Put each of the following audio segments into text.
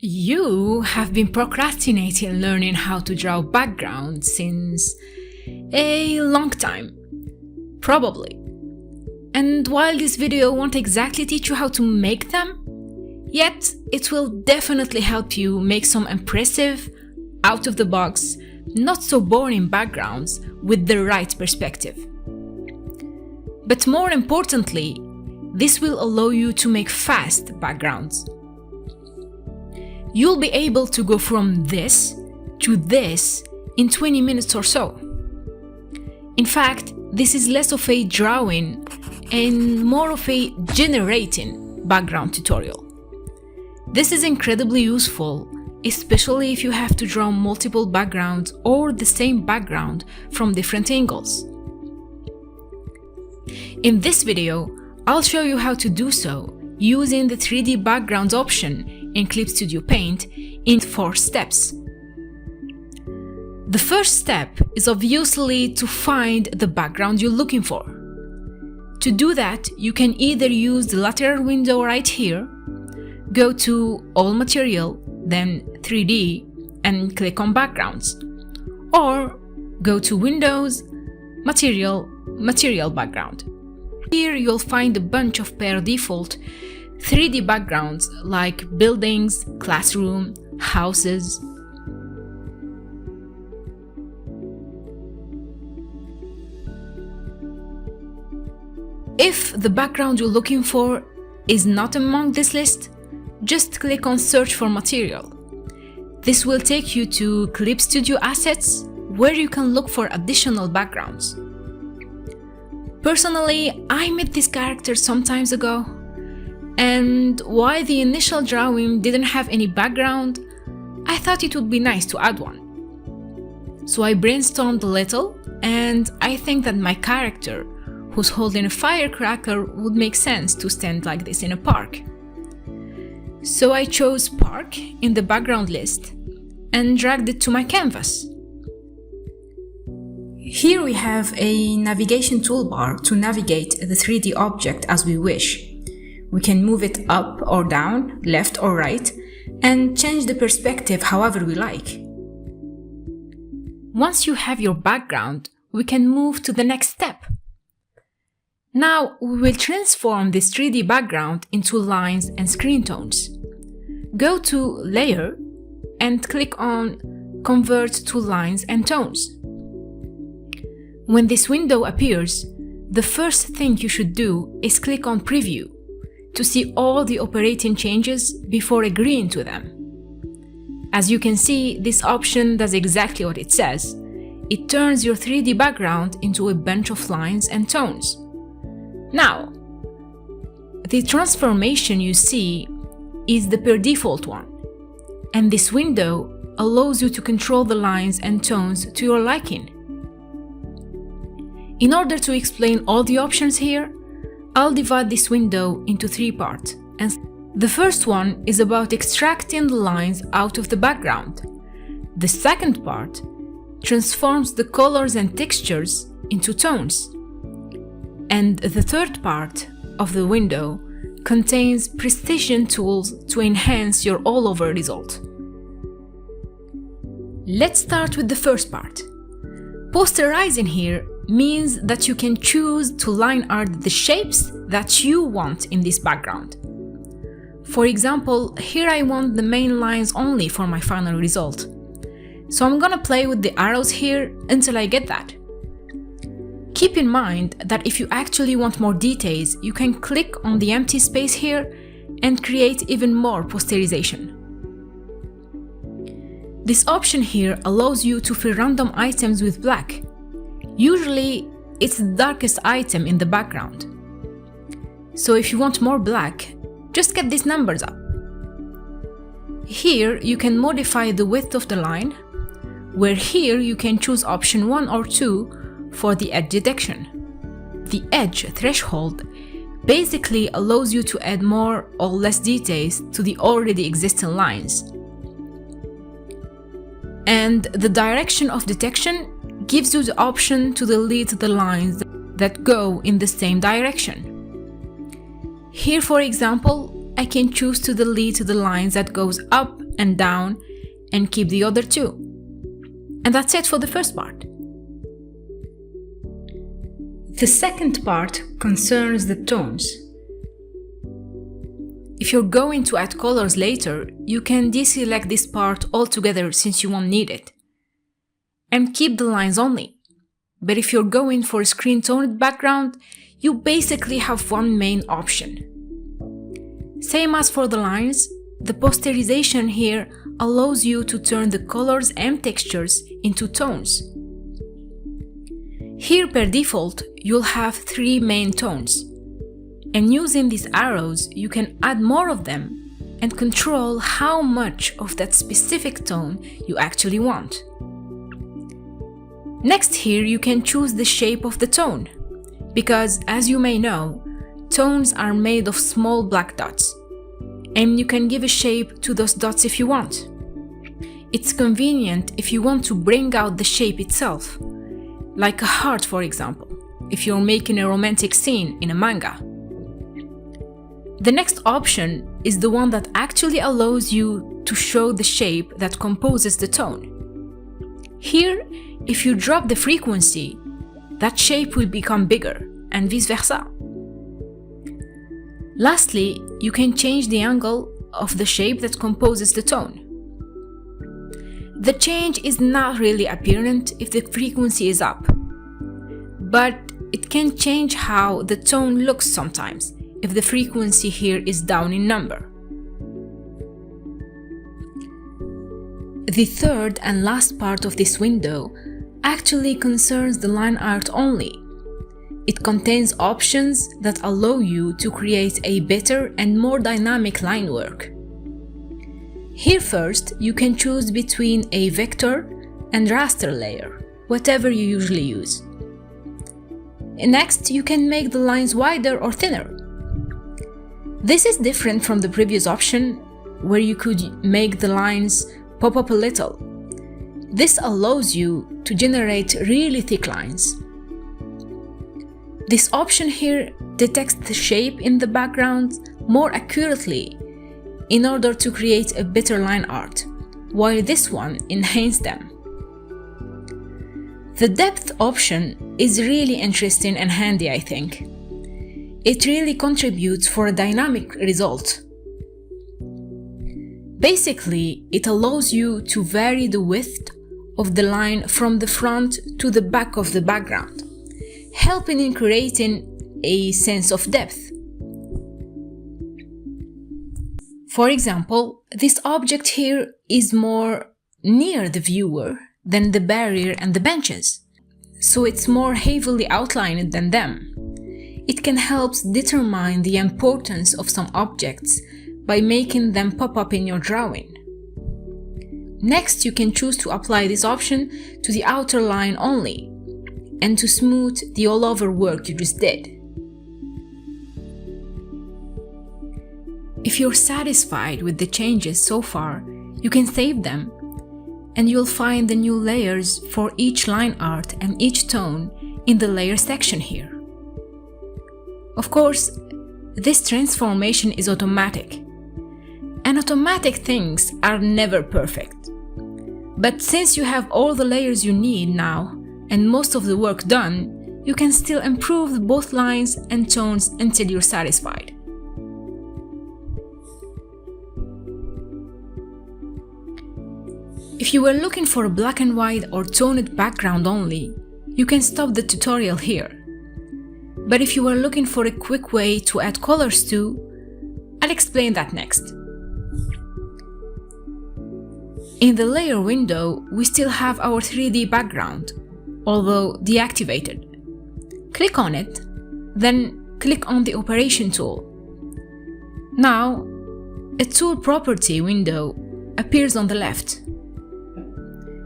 You have been procrastinating learning how to draw backgrounds since a long time, probably. And while this video won't exactly teach you how to make them, yet it will definitely help you make some impressive, out-of-the-box, not so boring backgrounds with the right perspective. But more importantly, this will allow you to make fast backgrounds. You'll be able to go from this to this in 20 minutes or so. In fact, this is less of a drawing and more of a generating background tutorial. This is incredibly useful, especially if you have to draw multiple backgrounds or the same background from different angles. In this video, I'll show you how to do so using the 3D backgrounds option in Clip Studio Paint in 4 steps. The first step is obviously to find the background you're looking for. To do that, you can either use the lateral window right here, go to All Material, then 3D, and click on Backgrounds, or go to Windows, Material, Material Background. Here you'll find a bunch of per default 3D backgrounds like buildings, classroom, houses. If the background you're looking for is not among this list, just click on Search for Material. This will take you to Clip Studio Assets, where you can look for additional backgrounds. Personally, I made this character some time ago, and while the initial drawing didn't have any background, I thought it would be nice to add one. So I brainstormed a little, and I think that my character, who's holding a firecracker, would make sense to stand like this in a park. So I chose Park in the background list and dragged it to my canvas. Here we have a navigation toolbar to navigate the 3D object as we wish. We can move it up or down, left or right, and change the perspective however we like. Once you have your background, we can move to the next step. Now we will transform this 3D background into lines and screen tones. Go to Layer and click on Convert to Lines and Tones. When this window appears, the first thing you should do is click on Preview to see all the operating changes before agreeing to them. As you can see, this option does exactly what it says. It turns your 3D background into a bunch of lines and tones. Now, the transformation you see is the per default one, and this window allows you to control the lines and tones to your liking. In order to explain all the options here, I'll divide this window into 3 parts, and the first one is about extracting the lines out of the background. The second part transforms the colors and textures into tones. And the third part of the window contains precision tools to enhance your all-over result. Let's start with the first part. Posterizing here means that you can choose to line art the shapes that you want in this background. For example, here I want the main lines only for my final result. So I'm gonna play with the arrows here until I get that. Keep in mind that if you actually want more details, you can click on the empty space here and create even more posterization. This option here allows you to fill random items with black. Usually, it's the darkest item in the background. So if you want more black, just get these numbers up. Here you can modify the width of the line, where here you can choose option 1 or 2 for the edge detection. The edge threshold basically allows you to add more or less details to the already existing lines. And the direction of detection gives you the option to delete the lines that go in the same direction. Here, for example, I can choose to delete the lines that goes up and down and keep the other two. And that's it for the first part. The second part concerns the tones. If you're going to add colors later, you can deselect this part altogether since you won't need it, and keep the lines only. But if you're going for a screen-toned background, you basically have one main option. Same as for the lines, the posterization here allows you to turn the colors and textures into tones. Here per default, you'll have 3 main tones, and using these arrows you can add more of them and control how much of that specific tone you actually want. Next here you can choose the shape of the tone, because as you may know, tones are made of small black dots, and you can give a shape to those dots if you want. It's convenient if you want to bring out the shape itself, like a heart for example, if you're making a romantic scene in a manga. The next option is the one that actually allows you to show the shape that composes the tone. Here, if you drop the frequency, that shape will become bigger, and vice versa. Lastly, you can change the angle of the shape that composes the tone. The change is not really apparent if the frequency is up, but it can change how the tone looks sometimes if the frequency here is down in number. The third and last part of this window actually concerns the line art only. It contains options that allow you to create a better and more dynamic line work. Here first, you can choose between a vector and raster layer, whatever you usually use. Next, you can make the lines wider or thinner. This is different from the previous option, where you could make the lines pop up a little. This allows you to generate really thick lines. This option here detects the shape in the background more accurately in order to create a better line art, while this one enhances them. The depth option is really interesting and handy, I think. It really contributes for a dynamic result. Basically, it allows you to vary the width of the line from the front to the back of the background, helping in creating a sense of depth. For example, this object here is more near the viewer than the barrier and the benches, so it's more heavily outlined than them. It can help determine the importance of some objects by making them pop up in your drawing. Next, you can choose to apply this option to the outer line only, and to smooth the all-over work you just did. If you're satisfied with the changes so far, you can save them, and you'll find the new layers for each line art and each tone in the layer section here. Of course, this transformation is automatic, and automatic things are never perfect. But since you have all the layers you need now, and most of the work done, you can still improve both lines and tones until you're satisfied. If you were looking for a black and white or toned background only, you can stop the tutorial here. But if you were looking for a quick way to add colors too, I'll explain that next. In the layer window, we still have our 3D background, although deactivated. Click on it, then click on the operation tool. Now, a tool property window appears on the left.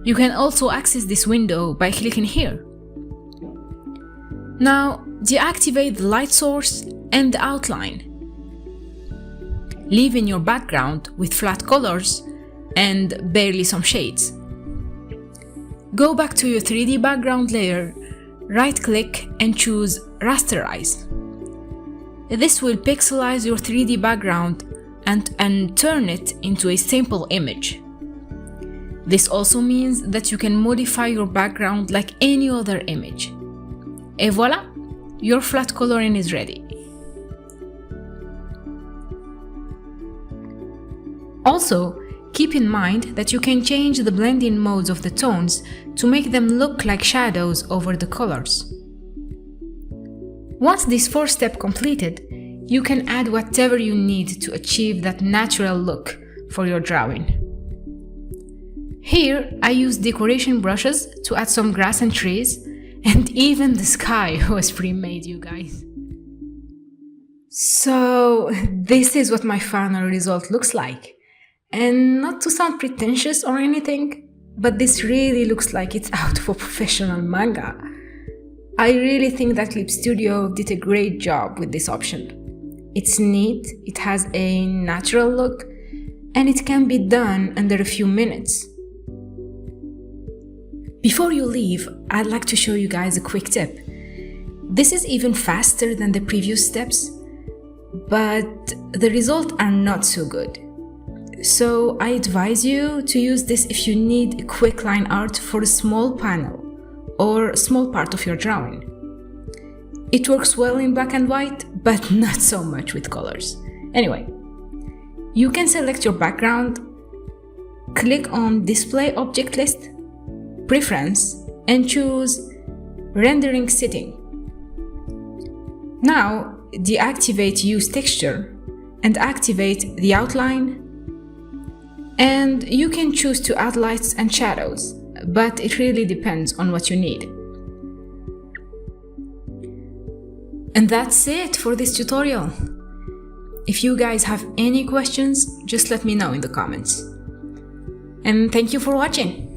You can also access this window by clicking here. Now, deactivate the light source and the outline, leaving your background with flat colors and barely some shades. Go back to your 3D background layer, right-click and choose Rasterize. This will pixelize your 3D background and turn it into a simple image. This also means that you can modify your background like any other image. Et voila, your flat coloring is ready. Also, keep in mind that you can change the blending modes of the tones to make them look like shadows over the colors. Once this 4-step completed, you can add whatever you need to achieve that natural look for your drawing. Here, I use decoration brushes to add some grass and trees, and even the sky was pre-made, you guys. So, this is what my final result looks like. And not to sound pretentious or anything, but this really looks like it's out of a professional manga. I really think that Clip Studio did a great job with this option. It's neat, it has a natural look, and it can be done under a few minutes. Before you leave, I'd like to show you guys a quick tip. This is even faster than the previous steps, but the results are not so good. So I advise you to use this if you need a quick line art for a small panel or a small part of your drawing. It works well in black and white, but not so much with colors. Anyway, you can select your background, click on Display Object List, Preference, and choose Rendering Setting. Now, deactivate Use Texture and activate the outline. And you can choose to add lights and shadows, but it really depends on what you need. And that's it for this tutorial. If you guys have any questions, just let me know in the comments. And thank you for watching.